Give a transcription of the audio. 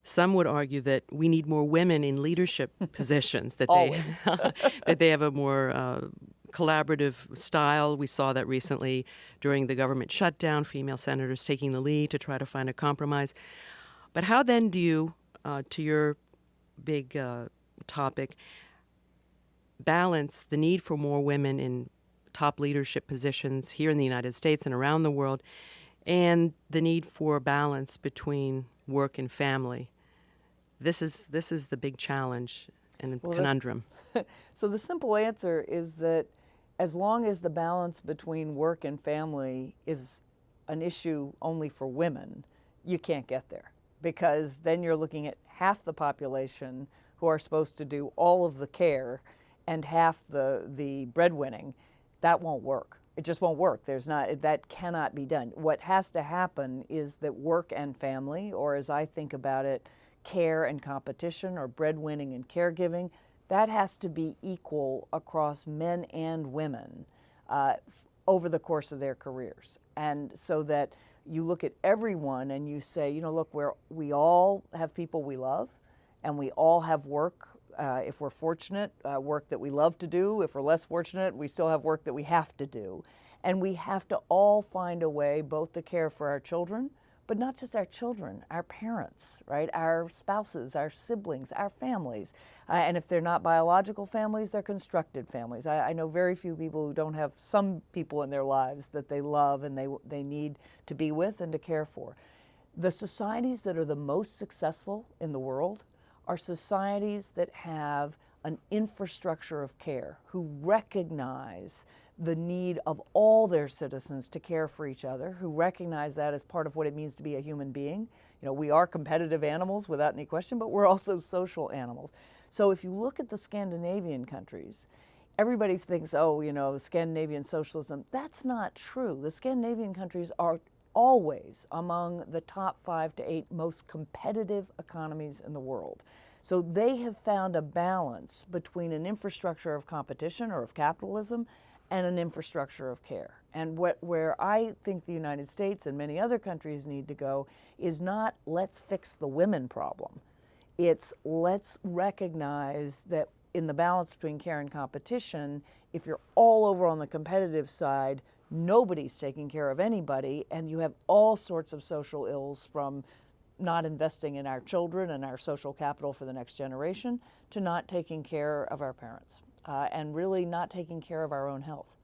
Some would argue that we need more women in leadership positions, that they Always. that they have a more collaborative style. We saw that recently during the government shutdown, female senators taking the lead to try to find a compromise. But how then do you, to your big topic, balance the need for more women in top leadership positions here in the United States and around the world, and the need for balance between work and family? This is the big challenge and Well, conundrum. so the simple answer is that as long as the balance between work and family is an issue only for women, you can't get there, because then you're looking at half the population who are supposed to do all of the care and half the breadwinning. That won't work. It just won't work. That cannot be done. What has to happen is that work and family, or as I think about it, care and competition, or breadwinning and caregiving, that has to be equal across men and women over the course of their careers. And so that you look at everyone and you say, look, we all have people we love, and we all have work, if we're fortunate, work that we love to do. If we're less fortunate, we still have work that we have to do. And we have to all find a way both to care for our children, but not just our children, our parents, right? Our spouses, our siblings, our families. And if they're not biological families, they're constructed families. I know very few people who don't have some people in their lives that they love and they need to be with and to care for. The societies that are the most successful in the world are societies that have an infrastructure of care, who recognize the need of all their citizens to care for each other, who recognize that as part of what it means to be a human being. We are competitive animals without any question, but we're also social animals. So if you look at the Scandinavian countries, everybody thinks, Scandinavian socialism. That's not true. The Scandinavian countries are always among the top 5 to 8 most competitive economies in the world. So they have found a balance between an infrastructure of competition or of capitalism and an infrastructure of care. And where I think the United States and many other countries need to go is not let's fix the women problem. It's let's recognize that in the balance between care and competition, if you're all over on the competitive side, nobody's taking care of anybody, and you have all sorts of social ills, from not investing in our children and our social capital for the next generation to not taking care of our parents and really not taking care of our own health.